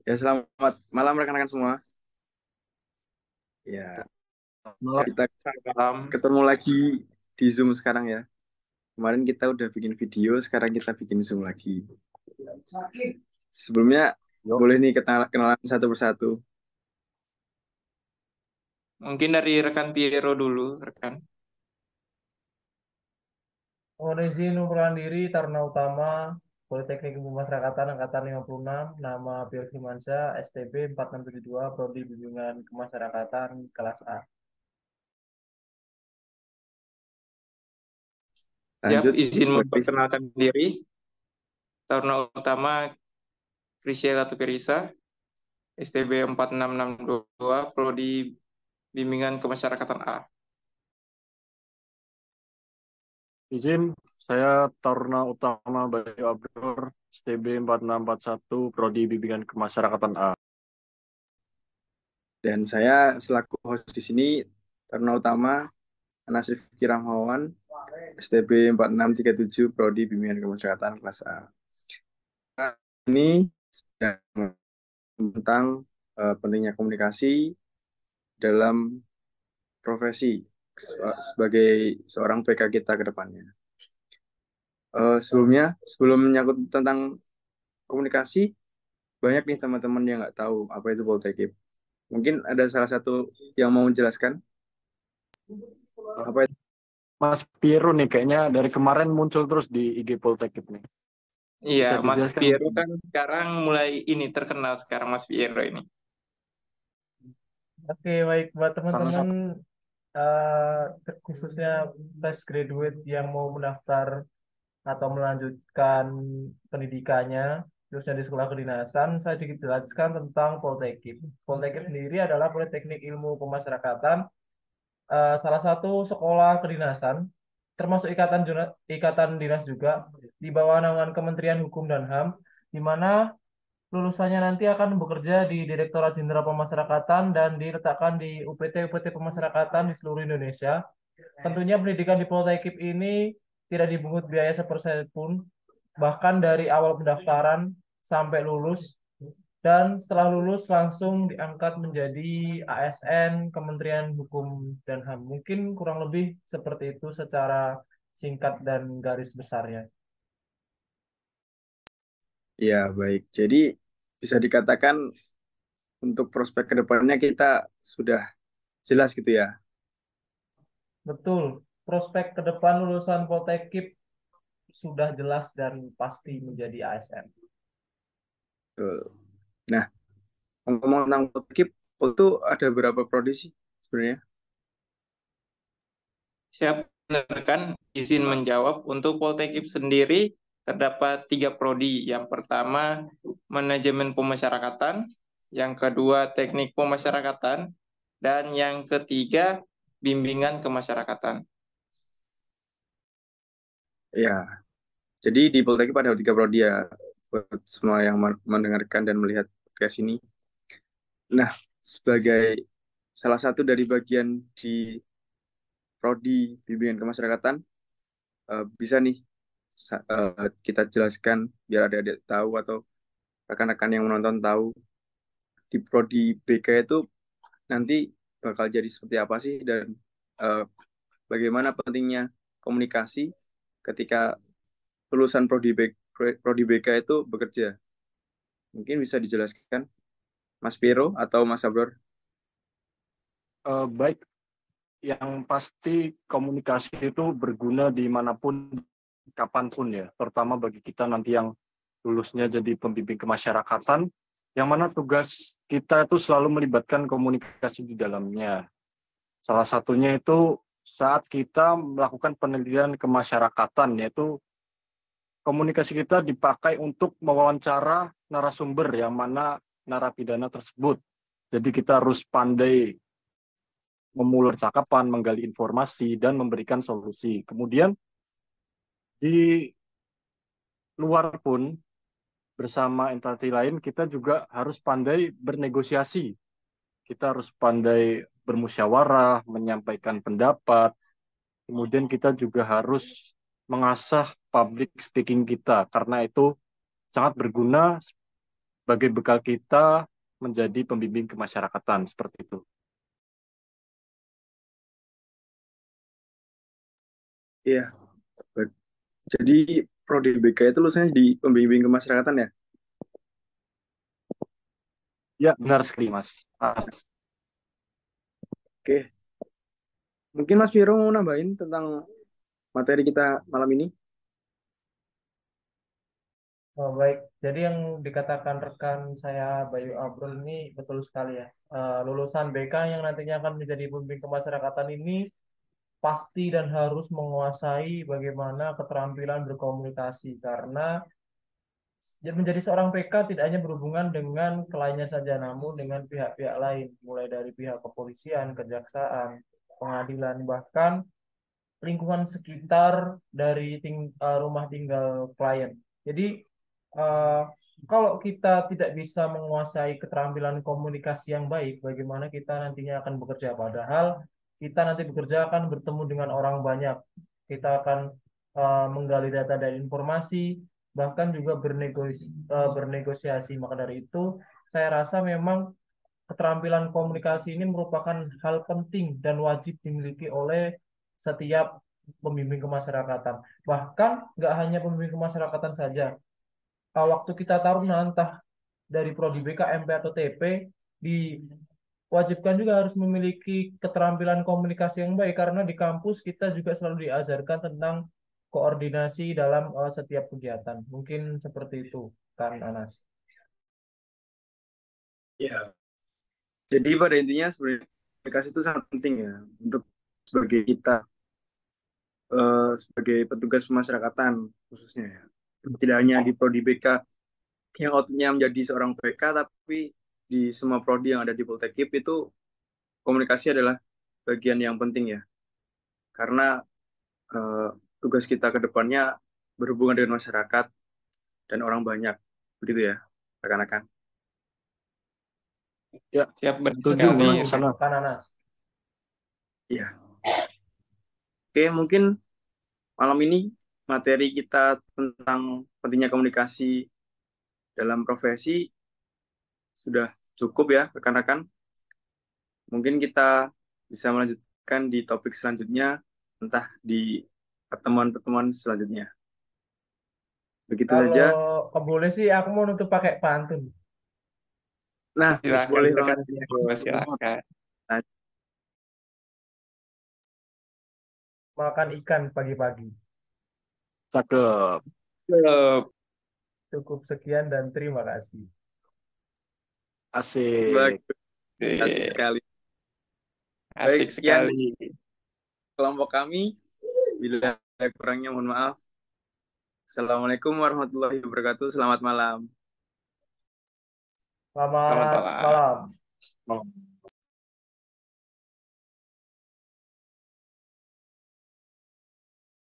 Ya, selamat malam rekan-rekan semua. Ya, Malam. kita Malam. ketemu lagi di Zoom sekarang ya. Kemarin kita udah bikin video, sekarang kita bikin Zoom lagi. Sebelumnya, Yuk. boleh nih kenalan satu persatu. Mungkin dari rekan Piero dulu, rekan. Mohon izin memperkenalkan diri, Taruna Utama, Politeknik Ilmu Pemasyarakatan Angkatan 56, nama Pier Firmansyah, STB 4672, Prodi Bimbingan Kemasyarakatan, kelas A. Siap, Lanjut, izin Riz. memperkenalkan diri. Taruna Utama Krisya Latupirisa, STB 4662, Prodi Bimbingan Kemasyarakatan A. Izin, saya Taruna Utama Bayu Abdur, STB 4641, Prodi Bimbingan Kemasyarakatan A. Dan saya selaku host di sini, Taruna Utama, Anas Rifki Rahmawan, STB 4637, Prodi Bimbingan Kemasyarakatan kelas A. Ini sedang tentang pentingnya komunikasi dalam profesi sebagai seorang PK kita ke depannya. Sebelum menyangkut tentang komunikasi, banyak nih teman-teman yang nggak tahu apa itu Poltekip. Mungkin ada salah satu yang mau menjelaskan apa itu. Mas Piero nih kayaknya dari kemarin muncul terus di IG Poltekip nih. Iya, Bisa Mas dijelaskan Piero mungkin? kan sekarang mulai ini terkenal sekarang Mas Piero ini. Oke, baik buat Salah teman-teman, satu. khususnya fresh graduate yang mau mendaftar atau melanjutkan pendidikannya, khususnya di sekolah kedinasan, saya sedikit jelaskan tentang Poltekip. Poltekip sendiri adalah Politeknik Ilmu Pemasyarakatan, salah satu sekolah kedinasan, termasuk ikatan dinas juga, di bawah naungan Kementerian Hukum dan HAM, di mana lulusannya nanti akan bekerja di Direktorat Jenderal Pemasyarakatan dan diletakkan di UPT-UPT Pemasyarakatan di seluruh Indonesia. Tentunya pendidikan di Poltekip ini tidak dipungut biaya sepersen pun, bahkan dari awal pendaftaran sampai lulus, dan setelah lulus langsung diangkat menjadi ASN Kementerian Hukum dan HAM. Mungkin kurang lebih seperti itu secara singkat dan garis besarnya. Ya, baik. Jadi bisa dikatakan untuk prospek ke depannya kita sudah jelas gitu ya. Betul, prospek ke depan lulusan Poltekip sudah jelas dan pasti menjadi ASN. Betul. Nah, ngomong tentang Poltekip, itu ada berapa prodi sih sebenarnya? Siap, rekan, izin menjawab. Untuk Poltekip sendiri terdapat tiga prodi. Yang pertama, manajemen pemasyarakatan. Yang kedua, teknik pemasyarakatan. Dan yang ketiga, bimbingan kemasyarakatan. Ya, jadi di Poltekip ada tiga prodi ya buat semua yang mendengarkan dan melihat podcast ini. Nah, sebagai salah satu dari bagian di prodi bimbingan kemasyarakatan, bisa nih kita jelaskan biar adik-adik tahu atau rekan-rekan yang menonton tahu di prodi BK itu nanti bakal jadi seperti apa sih dan eh, bagaimana pentingnya komunikasi ketika lulusan prodi BK itu bekerja. Mungkin bisa dijelaskan Mas Piero atau Mas Sabror. Baik, yang pasti komunikasi itu berguna dimanapun, kapanpun ya. Terutama bagi kita nanti yang lulusnya jadi pembimbing kemasyarakatan, yang mana tugas kita itu selalu melibatkan komunikasi di dalamnya. Salah satunya itu saat kita melakukan penelitian kemasyarakatan, yaitu komunikasi kita dipakai untuk mewawancara narasumber yang mana narapidana tersebut. Jadi kita harus pandai memulai percakapan, menggali informasi, dan memberikan solusi. Kemudian di luar pun bersama entiti lain, kita juga harus pandai bernegosiasi. Kita harus pandai bermusyawarah, menyampaikan pendapat. Kemudian kita juga harus mengasah public speaking kita, karena itu sangat berguna sebagai bekal kita menjadi pembimbing kemasyarakatan seperti itu. Iya. Jadi Prodi BK itu lulusannya di pembimbing kemasyarakatan ya? Ya, benar sekali, Mas. Oke. Mungkin Mas Viro mau nambahin tentang materi kita malam ini? Oh, baik, jadi yang dikatakan rekan saya Bayu Abrul ini betul sekali ya. Lulusan BK yang nantinya akan menjadi pembimbing kemasyarakatan ini pasti dan harus menguasai bagaimana keterampilan berkomunikasi karena menjadi seorang PK tidak hanya berhubungan dengan kliennya saja, namun dengan pihak-pihak lain, mulai dari pihak kepolisian, kejaksaan, pengadilan, bahkan lingkungan sekitar dari rumah tinggal klien. Jadi eh, kalau kita tidak bisa menguasai keterampilan komunikasi yang baik, bagaimana kita nantinya akan bekerja? Padahal kita nanti bekerja akan bertemu dengan orang banyak. Kita akan menggali data dan informasi, bahkan juga bernegosiasi. Maka dari itu, saya rasa memang keterampilan komunikasi ini merupakan hal penting dan wajib dimiliki oleh setiap pembimbing kemasyarakatan. Bahkan nggak hanya pembimbing kemasyarakatan saja. Waktu kita taruna entah dari prodi BK, MP atau TP, diwajibkan juga harus memiliki keterampilan komunikasi yang baik karena di kampus kita juga selalu diajarkan tentang koordinasi dalam setiap kegiatan. Mungkin seperti itu, kan Anas. Ya. Jadi pada intinya sebenarnya komunikasi itu sangat penting ya untuk sebagai kita sebagai petugas pemasyarakatan khususnya ya. Tidak hanya di prodi BK yang outputnya menjadi seorang BK, tapi di semua prodi yang ada di Poltekip itu komunikasi adalah bagian yang penting ya. Karena eh, tugas kita ke depannya berhubungan dengan masyarakat dan orang banyak. Begitu ya, rekan-rekan. Ya, Siap, benar setuju, sekali. Sana. Kan Anas. Iya. Oke, mungkin malam ini materi kita tentang pentingnya komunikasi dalam profesi sudah cukup ya, rekan-rekan. Mungkin kita bisa melanjutkan di topik selanjutnya, entah di pertemuan-pertemuan selanjutnya. Begitu Kalau saja. boleh sih aku mau nutup pakai pantun. Nah, Silakan boleh rekan banget. Viro, silakan. Nah, Makan ikan pagi-pagi. Cakep. Siap. Cukup sekian dan terima kasih. Asik. asik sekali. Baik, Asik sekian sekali. kelompok kami. Bila ada kurangnya, mohon maaf. Assalamualaikum warahmatullahi wabarakatuh. Selamat malam. Selamat Selamat malam. malam. Oh.